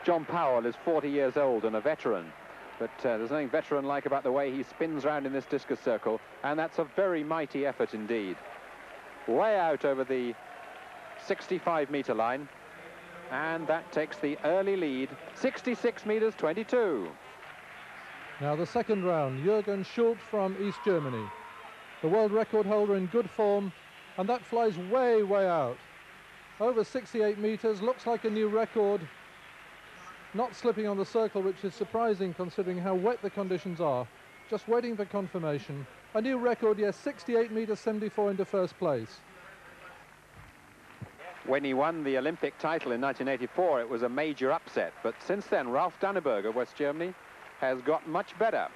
John Powell is 40 years old and a veteran, but there's nothing veteran-like about the way he spins round in this discus circle, and that's a very mighty effort indeed. Way out over the 65-metre line, and that takes the early lead, 66 metres 22. Now the second round, Jürgen Schult from East Germany, the world record holder in good form, and that flies way, way out. Over 68 metres, looks like a new record. Not slipping on the circle, which is surprising considering how wet the conditions are. Just waiting for confirmation. A new record, yes, 68 metres 74 into first place. When he won the Olympic title in 1984, it was a major upset. But since then, Ralf Danneberg of West Germany has got much better.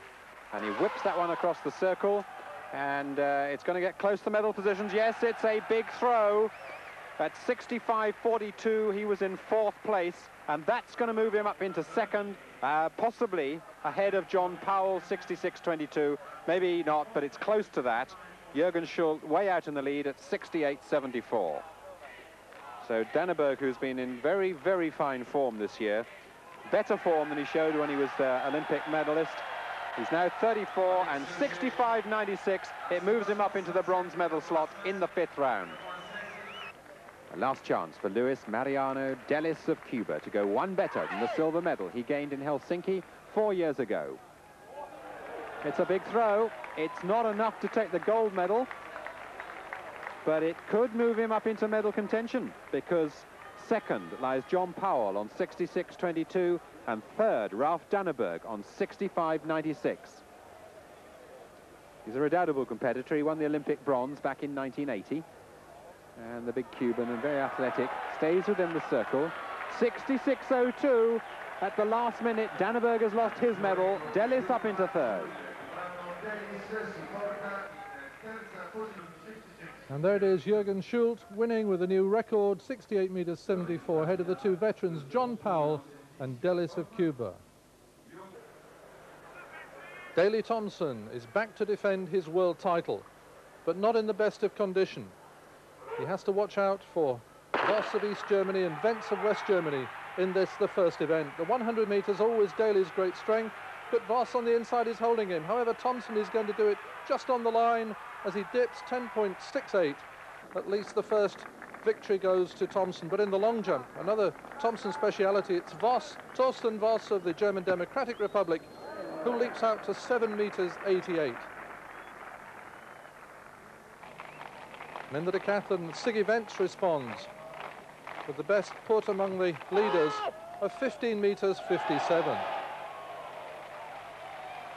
And he whips that one across the circle. And it's going to get close to medal positions. Yes, it's a big throw. At 65.42, he was in fourth place. And that's going to move him up into second, possibly ahead of John Powell, 66.22. Maybe not, but it's close to that. Jürgen Schult way out in the lead at 68.74. So Danneberg, who's been in very, very fine form this year, better form than he showed when he was Olympic medalist. He's now 34 and 65.96. It moves him up into the bronze medal slot in the fifth round. A last chance for Luis Mariano Delis of Cuba to go one better than the silver medal he gained in Helsinki 4 years ago. It's a big throw. It's not enough to take the gold medal, but it could move him up into medal contention, because second lies John Powell on 66.22 and third Ralf Danneberg on 65.96. He's a redoubtable competitor. He won the Olympic bronze back in 1980. And the big Cuban, and very athletic, stays within the circle. 66.02 at the last minute. Danneberg has lost his medal. Delis up into third. And there it is, Jürgen Schult winning with a new record, 68 metres 74, ahead of the two veterans, John Powell and Delis of Cuba. D.THOMPSON is back to defend his world title, but not in the best of condition. He has to watch out for Voss of East Germany and Wentz of West Germany in this, the first event. The 100 metres, always Daly's great strength, but Voss on the inside is holding him. However, Thompson is going to do it just on the line as he dips 10.68. At least the first victory goes to Thompson. But in the long jump, another Thompson speciality, it's Voss, Thorsten Voss of the German Democratic Republic, who leaps out to 7 metres 88. And in the decathlon, Siggy Wentz responds with the best put among the leaders of 15 metres 57.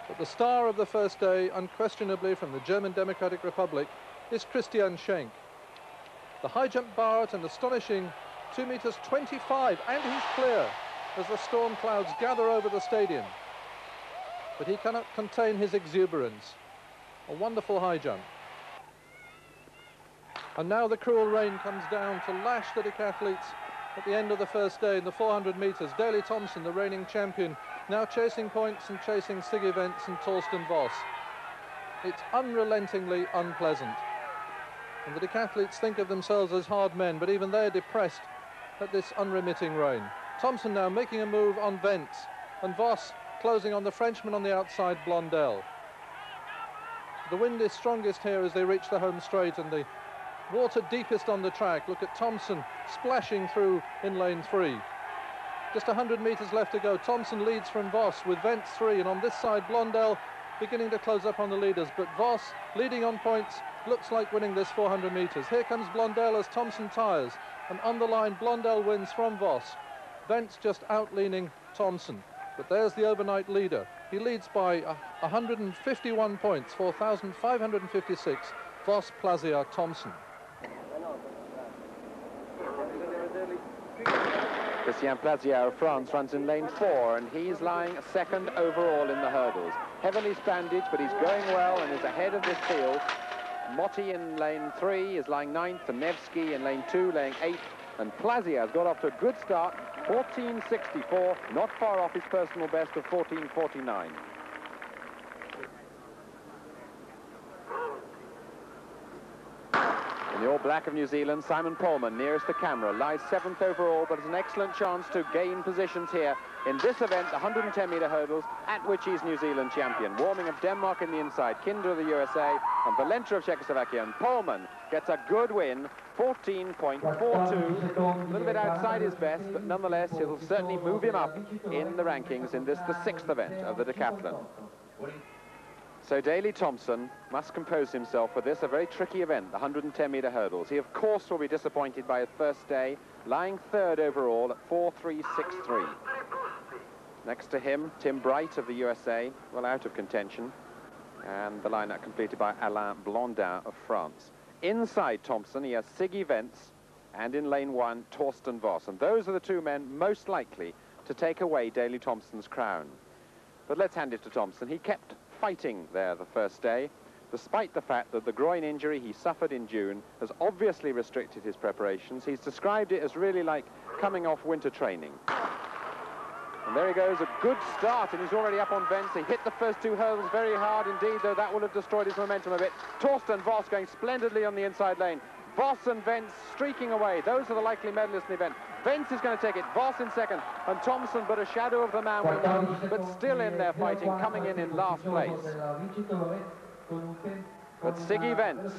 But the star of the first day, unquestionably from the German Democratic Republic, is Christian Schenk. The high jump bar at an astonishing 2 metres 25, and he's clear as the storm clouds gather over the stadium. But he cannot contain his exuberance. A wonderful high jump. And now the cruel rain comes down to lash the decathletes at the end of the first day in the 400 metres. D.THOMPSON, the reigning champion, now chasing points and chasing Siggy Wentz and Thorsten Voss. It's unrelentingly unpleasant. And the decathletes think of themselves as hard men, but even they're depressed at this unremitting rain. Thompson now making a move on Wentz, and Voss closing on the Frenchman on the outside, Blondel. The wind is strongest here as they reach the home straight, and the water deepest on the track. Look at Thompson splashing through in lane 3. Just 100 metres left to go. Thompson leads from Voss with Wentz 3, and on this side Blondel beginning to close up on the leaders, but Voss leading on points, looks like winning this 400 metres. Here comes Blondel as Thompson tires, and on the line Blondel wins from Voss. Wentz just out-leaning Thompson, but there's the overnight leader. He leads by 151 points, 4,556, Voss, Plazier, Thompson. Christian Plazier of France runs in lane 4, and he's lying second overall in the hurdles. Heavily bandaged, but he's going well and is ahead of this field. Motti in lane 3 is lying 9th, and Nevsky in lane 2 laying 8th, and Plazier has got off to a good start, 14.64, not far off his personal best of 14.49. In the all-black of New Zealand, Simon Pohlmann, nearest the camera, lies 7th overall, but has an excellent chance to gain positions here in this event, the 110-metre hurdles, at which he's New Zealand champion. Warming of Denmark in the inside, Kinder of the USA, and Valenta of Czechoslovakia. And Pohlmann gets a good win, 14.42, a little bit outside his best, but nonetheless, it'll certainly move him up in the rankings in this, the 6th event of the decathlon. So D.THOMPSON must compose himself for this, a very tricky event, the 110-metre hurdles. He, of course, will be disappointed by his first day, lying 3rd overall at 4.363. Next to him, Tim Bright of the USA, well out of contention, and the lineup completed by Alain Blondin of France. Inside Thompson, he has Siggy Vence, and in lane 1, Torsten Voss. And those are the two men most likely to take away D.THOMPSON's crown. But let's hand it to Thompson. He kept fighting there the first day, despite the fact that the groin injury he suffered in June has obviously restricted his preparations. He's described it as really like coming off winter training. And there he goes, a good start, and he's already up on Vence. He hit the first 2 hurdles very hard indeed, though that will have destroyed his momentum a bit. Torsten Voss going splendidly on the inside lane. Voss and Vence streaking away. Those are the likely medalists in the event. Vence is going to take it, Voss in 2nd, and Thompson but a shadow of the man we know, but still in there fighting, coming in last place. But Siggy Vence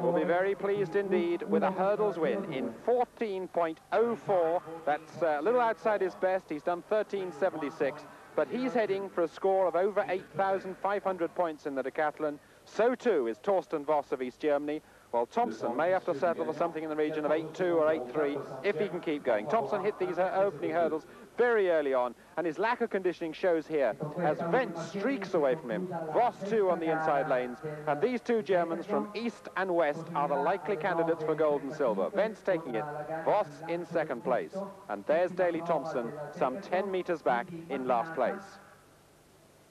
will be very pleased indeed with a hurdles win in 14.04. That's a little outside his best. He's done 13.76, but he's heading for a score of over 8,500 points in the decathlon. So too is Torsten Voss of East Germany, while Thompson may have to settle for something in the region of 8.2 or 8.3 if he can keep going. Thompson hit these opening hurdles very early on, and his lack of conditioning shows here as Vence streaks away from him. Voss too on the inside lanes, and these two Germans from east and west are the likely candidates for gold and silver. Vence taking it, Voss in 2nd place, and there's D.THOMPSON some 10 metres back in last place.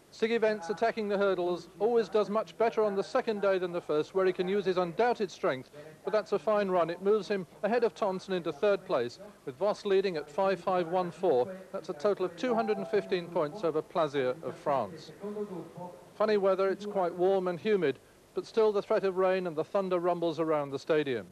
Siggy Vence attacking the hurdles always does much better on the 2nd day than the first, where he can use his undoubted strength, but that's a fine run. It moves him ahead of Thompson into 3rd place, with Voss leading at 5.514. That's a total of 215 points over Plaisir of France. Funny weather, it's quite warm and humid, but still the threat of rain and the thunder rumbles around the stadium.